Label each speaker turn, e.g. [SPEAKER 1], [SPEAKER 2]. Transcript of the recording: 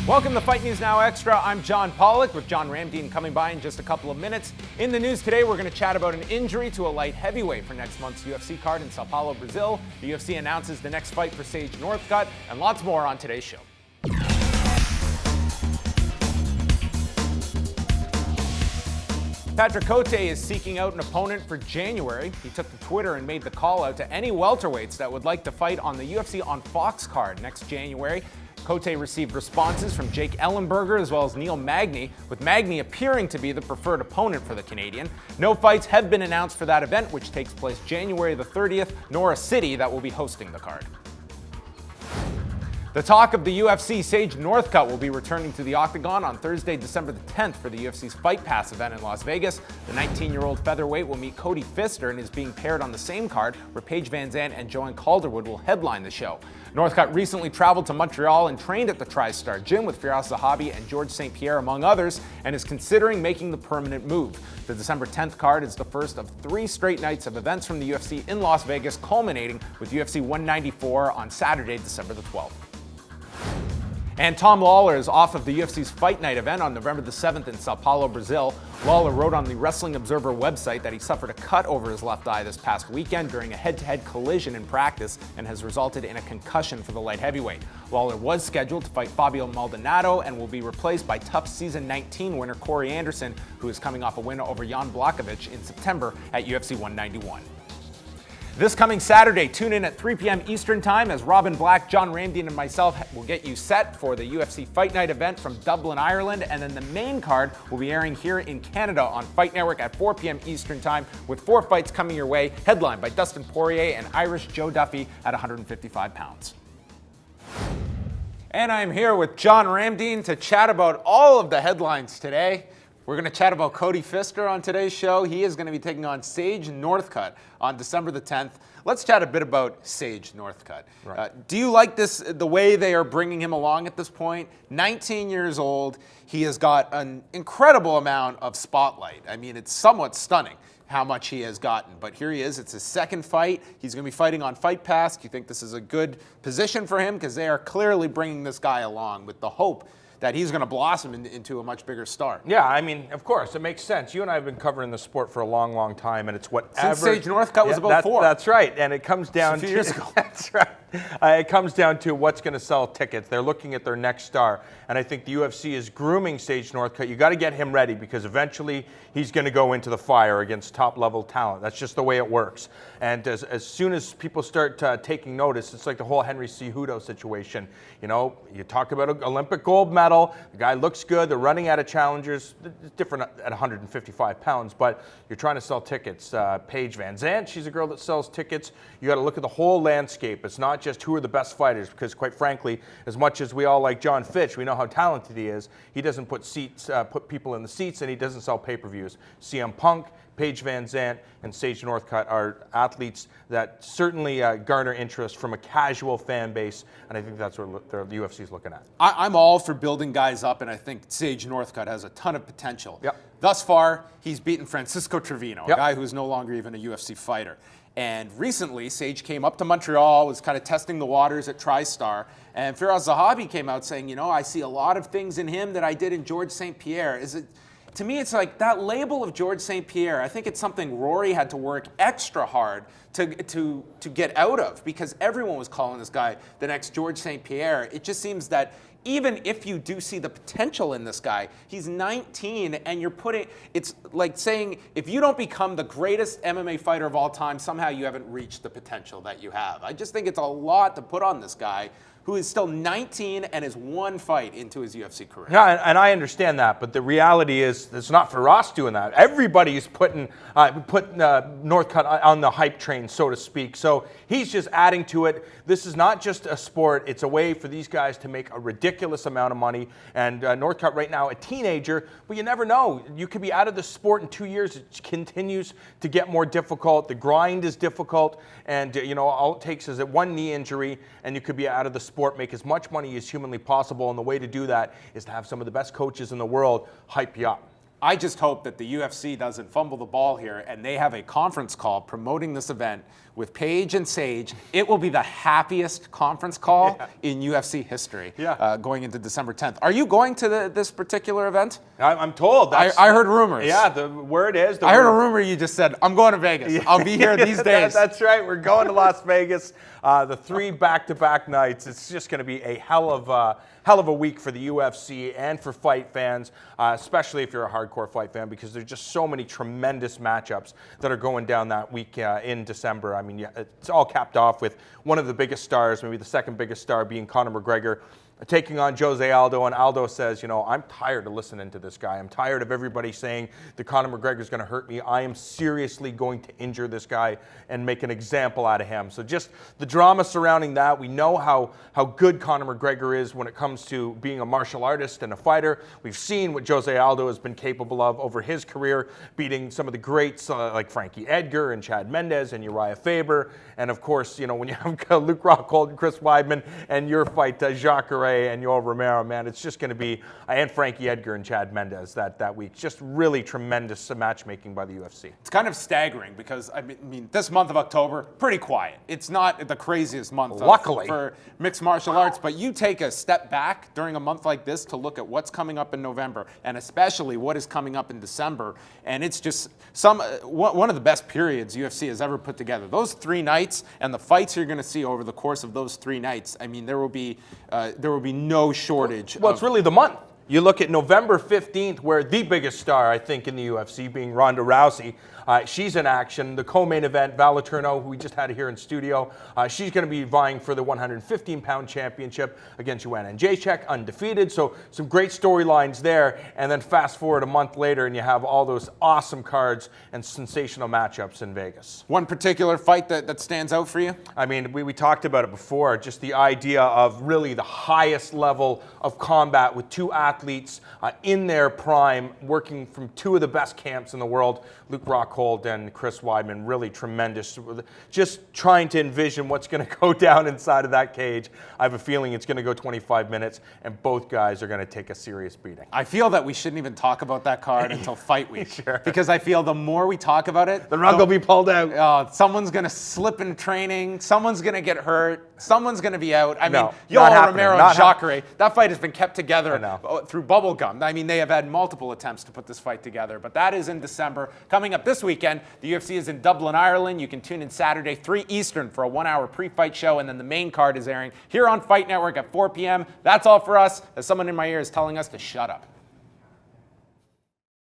[SPEAKER 1] Welcome to Fight News Now Extra. I'm John Pollock with John Ramdeen coming by in just a couple of minutes. In the news today, we're going to chat about an injury to a light heavyweight for next month's UFC card in Sao Paulo, Brazil. The UFC announces the next fight for Sage Northcutt, and lots more on today's show. Patrick Cote is seeking out an opponent for January. He took to Twitter and made the call out to any welterweights that would like to fight on the UFC on Fox card next January. Cote received responses from Jake Ellenberger as well as Neil Magny, with Magny appearing to be the preferred opponent for the Canadian. No fights have been announced for that event, which takes place January the 30th, nor a city that will be hosting the card. The talk of the UFC, Sage Northcutt will be returning to the Octagon on Thursday, December the 10th for the UFC's Fight Pass event in Las Vegas. The 19-year-old featherweight will meet Cody Pfister and is being paired on the same card where Paige Van Zandt and Joanne Calderwood will headline the show. Northcutt recently traveled to Montreal and trained at the TriStar Gym with Firas Zahabi and Georges St. Pierre, among others, and is considering making the permanent move. The December 10th card is the first of 3 straight nights of events from the UFC in Las Vegas, culminating with UFC 194 on Saturday, December the 12th. And Tom Lawler is off of the UFC's Fight Night event on November the 7th in Sao Paulo, Brazil. Lawler wrote on the Wrestling Observer website that he suffered a cut over his left eye this past weekend during a head-to-head collision in practice and has resulted in a concussion for the light heavyweight. Lawler was scheduled to fight Fabio Maldonado and will be replaced by TUF Season 19 winner Corey Anderson, who is coming off a win over Jan Blachowicz in September at UFC 191. This coming Saturday, tune in at 3 p.m. Eastern Time as Robin Black, John Ramdeen, and myself will get you set for the UFC Fight Night event from Dublin, Ireland, and then the main card will be airing here in Canada on Fight Network at 4 p.m. Eastern Time, with 4 fights coming your way, headlined by Dustin Poirier and Irish Joe Duffy at 155 pounds. And I'm here with John Ramdeen to chat about all of the headlines today. We're going to chat about Cody Pfister on today's show. He is going to be taking on Sage Northcutt on December the 10th. Let's chat a bit about Sage Northcutt. Right. Do you like the way they are bringing him along at this point? 19 years old. He has got an incredible amount of spotlight. I mean, it's somewhat stunning how much he has gotten. But here he is. It's his second fight. He's going to be fighting on Fight Pass. Do you think this is a good position for him? Because they are clearly bringing this guy along with the hope that he's going to blossom into a much bigger star.
[SPEAKER 2] Yeah, I mean, of course, it makes sense. You and I have been covering the sport for a long, long time, and it's whatever.
[SPEAKER 1] Since Sage Northcutt was about 4.
[SPEAKER 2] That's right, and it comes down to...
[SPEAKER 1] a few years ago.
[SPEAKER 2] That's right. It comes down to what's going to sell tickets. They're looking at their next star, and I think the UFC is grooming Sage Northcutt. You got to get him ready because eventually he's going to go into the fire against top-level talent. That's just the way it works. And as soon as people start taking notice, it's like the whole Henry Cejudo situation. You know, you talk about an Olympic gold medal. The guy looks good. They're running out of challengers. It's different at 155 pounds, but you're trying to sell tickets. Paige Van Zandt, she's a girl that sells tickets. You got to look at the whole landscape. It's not just who are the best fighters, because quite frankly, as much as we all like John Fitch, we know how talented he is. He doesn't put people in the seats, and he doesn't sell payper-views. CM Punk, Paige Van Zandt, and Sage Northcutt are athletes that certainly garner interest from a casual fan base, and I think that's what the UFC is looking at.
[SPEAKER 1] I'm all for building guys up, and I think Sage Northcutt has a ton of potential.
[SPEAKER 2] Yep.
[SPEAKER 1] Thus far, he's beaten Francisco Trevino,
[SPEAKER 2] Yep.
[SPEAKER 1] a guy who's no longer even a UFC fighter. And recently, Sage came up to Montreal, was kind of testing the waters at TriStar, and Firas Zahabi came out saying, you know, I see a lot of things in him that I did in Georges St. Pierre. To me, it's like that label of Georges St. Pierre, I think it's something Rory had to work extra hard to get out of, because everyone was calling this guy the next Georges St. Pierre. It just seems that even if you do see the potential in this guy, he's 19 and it's like saying if you don't become the greatest MMA fighter of all time, somehow you haven't reached the potential that you have. I just think it's a lot to put on this guy who is still 19 and is 1 fight into his UFC career.
[SPEAKER 2] Yeah, and I understand that, but the reality is it's not for Ross doing that. Everybody's putting Northcutt on the hype train, so to speak. So he's just adding to it. This is not just a sport. It's a way for these guys to make a ridiculous amount of money. And Northcutt right now, a teenager, but you never know. You could be out of the sport in 2 years. It continues to get more difficult. The grind is difficult. And, all it takes is 1 knee injury, and you could be out of the sport, make as much money as humanly possible. And the way to do that is to have some of the best coaches in the world hype you up.
[SPEAKER 1] I just hope that the UFC doesn't fumble the ball here and they have a conference call promoting this event with Paige and Sage. It will be the happiest conference call in UFC history going into December 10th. Are you going to this particular event?
[SPEAKER 2] I'm told.
[SPEAKER 1] I heard rumors.
[SPEAKER 2] Yeah, the word is.
[SPEAKER 1] I heard a rumor you just said, I'm going to Vegas. I'll be here these days.
[SPEAKER 2] That's right. We're going to Las Vegas. The 3 back-to-back nights. It's just going to be a hell of a week for the UFC and for fight fans, especially if you're a hardcore fight fan, because there's just so many tremendous matchups that are going down that week in December. I mean, it's all capped off with one of the biggest stars, maybe the second biggest star, being Conor McGregor, taking on Jose Aldo, and Aldo says, I'm tired of listening to this guy. I'm tired of everybody saying that Conor McGregor is going to hurt me. I am seriously going to injure this guy and make an example out of him. So just the drama surrounding that. We know how good Conor McGregor is when it comes to being a martial artist and a fighter. We've seen what Jose Aldo has been capable of over his career, beating some of the greats like Frankie Edgar and Chad Mendes and Uriah Faber. And of course, when you have Luke Rockhold and Chris Weidman and your fight, Jacare and Yoel Romero, man, it's just going to be, and Frankie Edgar and Chad Mendes that week. Just really tremendous matchmaking by the UFC.
[SPEAKER 1] It's kind of staggering because, I mean, this month of October, pretty quiet. It's not the craziest month
[SPEAKER 2] luckily
[SPEAKER 1] for mixed martial arts, but you take a step back during a month like this to look at what's coming up in November, and especially what is coming up in December, and it's just one of the best periods UFC has ever put together. Those 3 nights and the fights you're going to see over the course of those 3 nights, I mean, there will be no shortage.
[SPEAKER 2] Well, it's really the month. You look at November 15th, where the biggest star, I think, in the UFC, being Ronda Rousey, she's in action. The co-main event, Val Letourneau, who we just had here in studio, she's going to be vying for the 115-pound championship against Joanna Jędrzejczyk, undefeated. So some great storylines there. And then fast forward a month later, and you have all those awesome cards and sensational matchups in Vegas.
[SPEAKER 1] One particular fight that stands out for you?
[SPEAKER 2] I mean, we talked about it before, just the idea of really the highest level of combat with 2 athletes in their prime, working from 2 of the best camps in the world, Luke Rockhold and Chris Weidman. Really tremendous. Just trying to envision what's going to go down inside of that cage. I have a feeling it's going to go 25 minutes, and both guys are going to take a serious beating.
[SPEAKER 1] I feel that we shouldn't even talk about that card until fight week.
[SPEAKER 2] Sure.
[SPEAKER 1] Because I feel the more we talk about it,
[SPEAKER 2] the rug will be pulled out.
[SPEAKER 1] Someone's going to slip in training. Someone's going to get hurt. Someone's going to be out. I mean,
[SPEAKER 2] Yoel
[SPEAKER 1] Romero and Jacare, that fight has been kept together through bubble gum. I mean, they have had multiple attempts to put this fight together, but that is in December. Coming up this weekend, the UFC is in Dublin, Ireland. You can tune in Saturday, 3 Eastern, for a 1-hour pre-fight show, and then the main card is airing here on Fight Network at 4 p.m. That's all for us, as someone in my ear is telling us to shut up.